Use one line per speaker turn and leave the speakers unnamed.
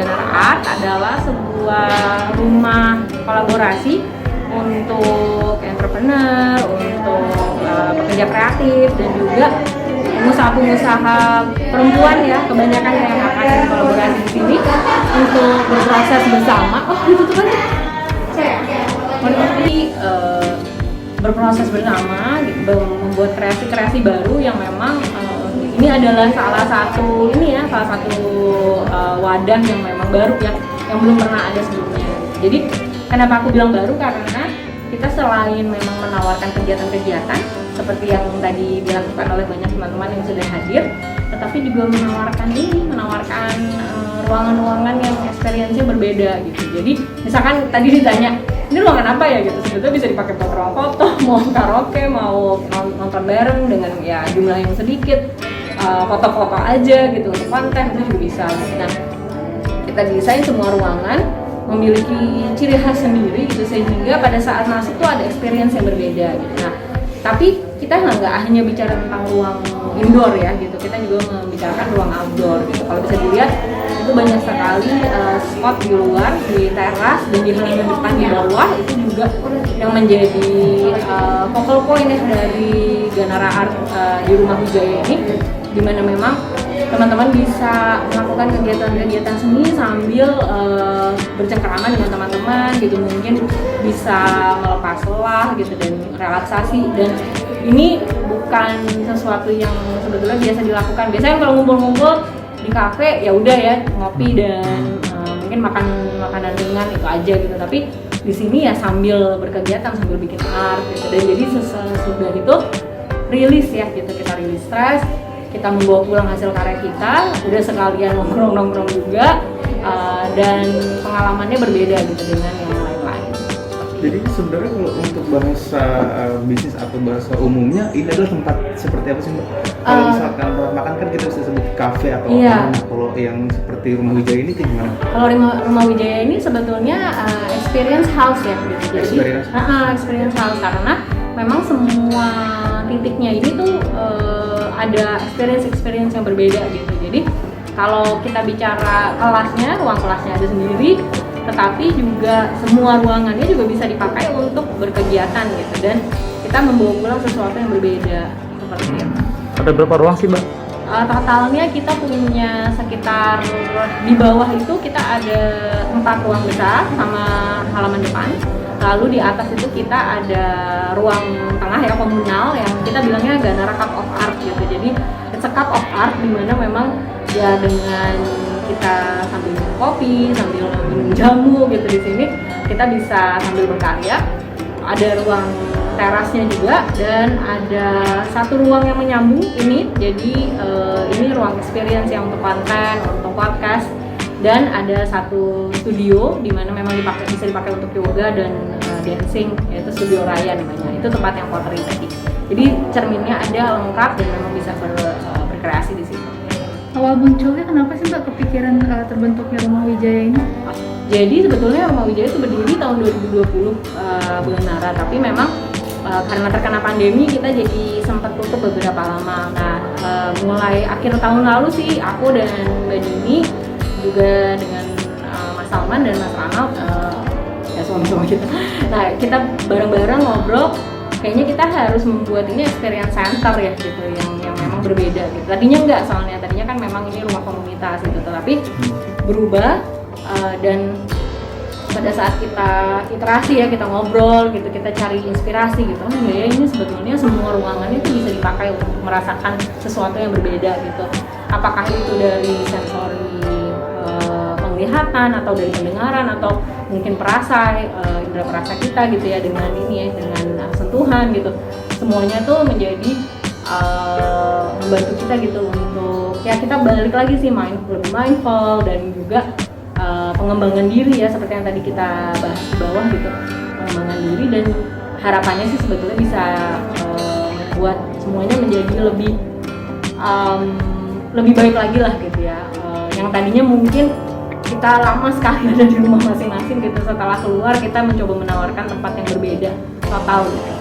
Ganara Art adalah sebuah rumah kolaborasi untuk entrepreneur, untuk pekerja kreatif dan juga pengusaha-pengusaha perempuan ya, kebanyakan yang akan kolaborasi di sini untuk berproses bersama. Oh gitu kan? Berproses bersama, gitu, membuat kreasi-kreasi baru yang memang ini adalah salah satu wadah yang memang baru ya, yang belum pernah ada sebelumnya. Jadi kenapa aku bilang baru, karena kita selain memang menawarkan kegiatan-kegiatan seperti yang tadi dilakukan oleh banyak teman-teman yang sudah hadir, tetapi juga menawarkan ruangan-ruangan yang experience-nya berbeda gitu. Jadi misalkan tadi ditanya, ini ruangan apa ya gitu, sebetulnya bisa dipakai buat ruang foto, mau karaoke, mau nonton bareng dengan ya jumlah yang sedikit, foto-foto aja gitu untuk konten itu juga bisa gitu. Nah, kita desain semua ruangan memiliki ciri khas sendiri gitu, sehingga pada saat masuk tuh ada experience yang berbeda gitu. Nah, tapi kita nggak hanya bicara tentang ruang indoor ya gitu, kita juga membicarakan ruang outdoor gitu. Kalau bisa dilihat itu banyak sekali spot di luar, di teras dan di halaman depan di bawah, itu juga yang menjadi focal point ya dari Ganara Art di Rumah Wijaya ini, dimana memang teman-teman bisa melakukan kegiatan-kegiatan seni sambil bercengkerama dengan teman-teman gitu, mungkin bisa melepas lelah gitu dan relaksasi. Dan ini bukan sesuatu yang sebetulnya biasa dilakukan. Biasanya kalau ngumpul-ngumpul di kafe ya udah ya ngopi dan mungkin makan makanan ringan itu aja gitu, tapi di sini ya sambil berkegiatan, sambil bikin art gitu. Dan jadi sesudah itu rilis ya gitu, kita rilis stres, kita membawa pulang hasil karya kita, udah sekalian nongkrong-nongkrong juga, dan pengalamannya berbeda gitu dengan yang lain-lain.
Jadi sebenarnya kalau untuk bahasa bisnis atau bahasa umumnya ini adalah tempat seperti apa sih Mbak? Kalau misalkan tempat makan kan kita bisa sebut kafe atau
iya.
apa. Kalau yang seperti Rumah Wijaya ini kayak gimana?
Kalau Rumah Wijaya ini sebetulnya experience house ya gitu. Jadi experience house, karena memang semua titiknya ini tuh ada experience yang berbeda gitu. Jadi kalau kita bicara kelasnya, ruang kelasnya ada sendiri, tetapi juga semua ruangannya juga bisa dipakai untuk berkegiatan gitu, dan kita membawa pulang sesuatu yang berbeda seperti itu.
Ada berapa ruang sih Mbak?
Totalnya kita punya sekitar, di bawah itu kita ada 4 ruang besar sama halaman depan. Lalu di atas itu kita ada ruang tengah ya, komunal, yang kita bilangnya Ganara Cup of Art gitu. Jadi it's a cup of art, dimana memang ya dengan kita sambil minum kopi, sambil minum jamu gitu di sini, kita bisa sambil berkarya. Ada ruang terasnya juga, dan ada satu ruang yang menyambung ini. Jadi ini ruang experience yang untuk konten, untuk podcast. Dan ada satu studio di mana memang bisa dipakai untuk yoga dan dancing, yaitu Studio Raya namanya. Itu tempat yang pottery tadi. Jadi cerminnya ada lengkap dan memang bisa berkreasi di situ.
Awal munculnya kenapa sih Mbak kepikiran terbentuknya Rumah Wijaya ini?
Jadi sebetulnya Rumah Wijaya itu berdiri tahun 2020 bulan Maret, tapi memang karena terkena pandemi kita jadi sempat tutup beberapa lama. Nah, mulai akhir tahun lalu sih aku dan Mbak Dini juga dengan Mas Salman dan Mas Ranald, ya suami-suami kita. Nah, kita bareng-bareng ngobrol, kayaknya kita harus membuat ini experience center ya gitu, yang memang berbeda gitu. Tadinya kan memang ini rumah komunitas gitu, tetapi berubah, dan pada saat kita iterasi ya, kita ngobrol gitu, kita cari inspirasi gitu, ya ini sebetulnya semua ruangannya itu bisa dipakai untuk merasakan sesuatu yang berbeda gitu. Apakah itu dari sensori penglihatan, atau dari pendengaran, atau mungkin perasa, indera perasa kita gitu ya, dengan ini ya, dengan sentuhan gitu. Semuanya tuh menjadi membantu kita gitu untuk ya kita balik lagi sih lebih mindful, dan juga pengembangan diri ya, seperti yang tadi kita bahas di bawah gitu, pengembangan diri. Dan harapannya sih sebetulnya bisa membuat semuanya menjadi lebih baik lagi lah gitu ya. Yang tadinya mungkin kita lama sekali ada di rumah masing-masing gitu, setelah keluar kita mencoba menawarkan tempat yang berbeda total gitu.